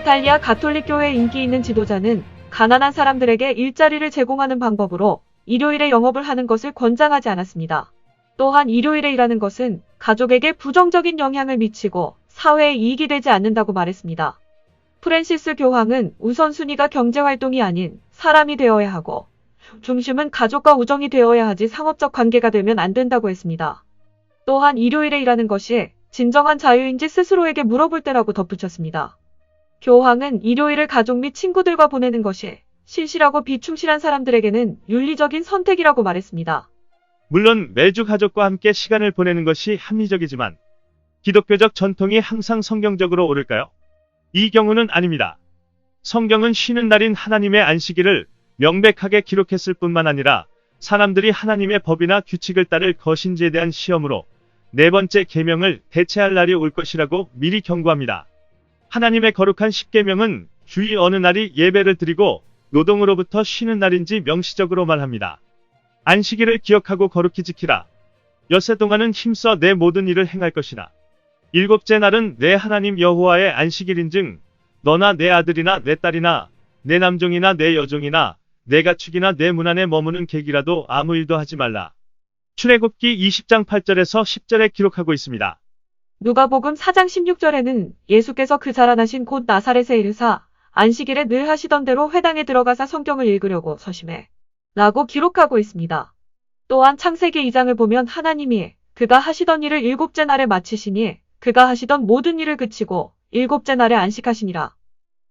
이탈리아 가톨릭교회 인기 있는 지도자는 가난한 사람들에게 일자리를 제공하는 방법으로 일요일에 영업을 하는 것을 권장하지 않았습니다. 또한 일요일에 일하는 것은 가족에게 부정적인 영향을 미치고 사회에 이익이 되지 않는다고 말했습니다. 프랜시스 교황은 우선순위가 경제활동이 아닌 사람이 되어야 하고 중심은 가족과 우정이 되어야 하지 상업적 관계가 되면 안 된다고 했습니다. 또한 일요일에 일하는 것이 진정한 자유인지 스스로에게 물어볼 때라고 덧붙였습니다. 교황은 일요일을 가족 및 친구들과 보내는 것이 신실하고 비충실한 사람들에게는 윤리적인 선택이라고 말했습니다. 물론 매주 가족과 함께 시간을 보내는 것이 합리적이지만 기독교적 전통이 항상 성경적으로 옳을까요? 이 경우는 아닙니다. 성경은 쉬는 날인 하나님의 안식일을 명백하게 기록했을 뿐만 아니라 사람들이 하나님의 법이나 규칙을 따를 것인지에 대한 시험으로 네 번째 계명을 대체할 날이 올 것이라고 미리 경고합니다. 하나님의 거룩한 십계명은 주의 어느 날이 예배를 드리고 노동으로부터 쉬는 날인지 명시적으로 말합니다. 안식일을 기억하고 거룩히 지키라. 엿새 동안은 힘써 내 모든 일을 행할 것이라. 일곱째 날은 내 하나님 여호와의 안식일인즉 너나 내 아들이나 내 딸이나 내 남종이나 내 여종이나 내 가축이나 내 문 안에 머무는 객이라도 아무 일도 하지 말라. 출애굽기 20장 8절에서 10절에 기록하고 있습니다. 누가복음 4장 16절에는 예수께서 그 자라나신 곳 나사렛에 이르사 안식일에 늘 하시던 대로 회당에 들어가사 성경을 읽으려고 서심해 라고 기록하고 있습니다. 또한 창세기 2장을 보면 하나님이 그가 하시던 일을 일곱째 날에 마치시니 그가 하시던 모든 일을 그치고 일곱째 날에 안식하시니라.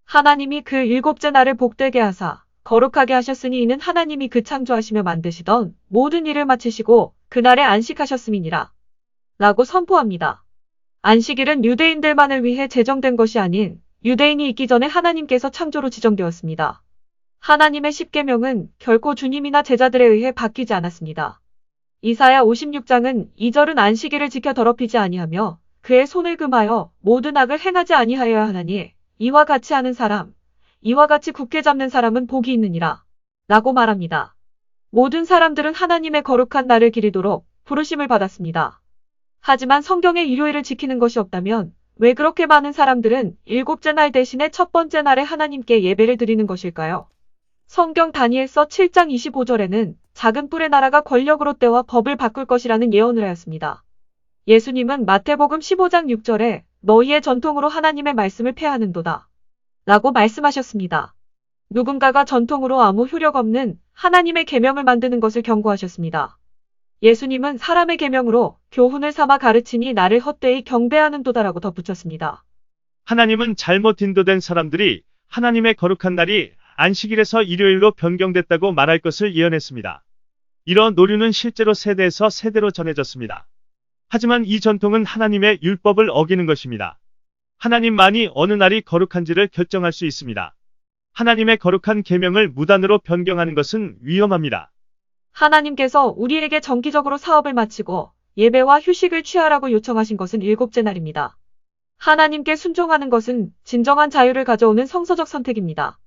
하나님이 그 일곱째 날을 복되게 하사 거룩하게 하셨으니 이는 하나님이 그 창조하시며 만드시던 모든 일을 마치시고 그날에 안식하셨음이니라. 라고 선포합니다. 안식일은 유대인들만을 위해 제정된 것이 아닌 유대인이 있기 전에 하나님께서 창조로 지정되었습니다. 하나님의 십계명은 결코 주님이나 제자들에 의해 바뀌지 않았습니다. 이사야 56장은 2절은 안식일을 지켜 더럽히지 아니하며 그의 손을 금하여 모든 악을 행하지 아니하여야 하나니 이와 같이 하는 사람, 이와 같이 굳게 잡는 사람은 복이 있느니라. 라고 말합니다. 모든 사람들은 하나님의 거룩한 날을 기리도록 부르심을 받았습니다. 하지만 성경에 일요일을 지키는 것이 없다면 왜 그렇게 많은 사람들은 일곱째 날 대신에 첫 번째 날에 하나님께 예배를 드리는 것일까요? 성경 다니엘서 7장 25절에는 작은 뿔의 나라가 권력으로 때와 법을 바꿀 것이라는 예언을 하였습니다. 예수님은 마태복음 15장 6절에 너희의 전통으로 하나님의 말씀을 폐하는도다. 라고 말씀하셨습니다. 누군가가 전통으로 아무 효력 없는 하나님의 계명을 만드는 것을 경고하셨습니다. 예수님은 사람의 계명으로 교훈을 삼아 가르치니 나를 헛되이 경배하는도다라고 덧붙였습니다. 하나님은 잘못 인도된 사람들이 하나님의 거룩한 날이 안식일에서 일요일로 변경됐다고 말할 것을 예언했습니다. 이런 노류는 실제로 세대에서 세대로 전해졌습니다. 하지만 이 전통은 하나님의 율법을 어기는 것입니다. 하나님만이 어느 날이 거룩한지를 결정할 수 있습니다. 하나님의 거룩한 계명을 무단으로 변경하는 것은 위험합니다. 하나님께서 우리에게 정기적으로 사업을 마치고 예배와 휴식을 취하라고 요청하신 것은 일곱째 날입니다. 하나님께 순종하는 것은 진정한 자유를 가져오는 성서적 선택입니다.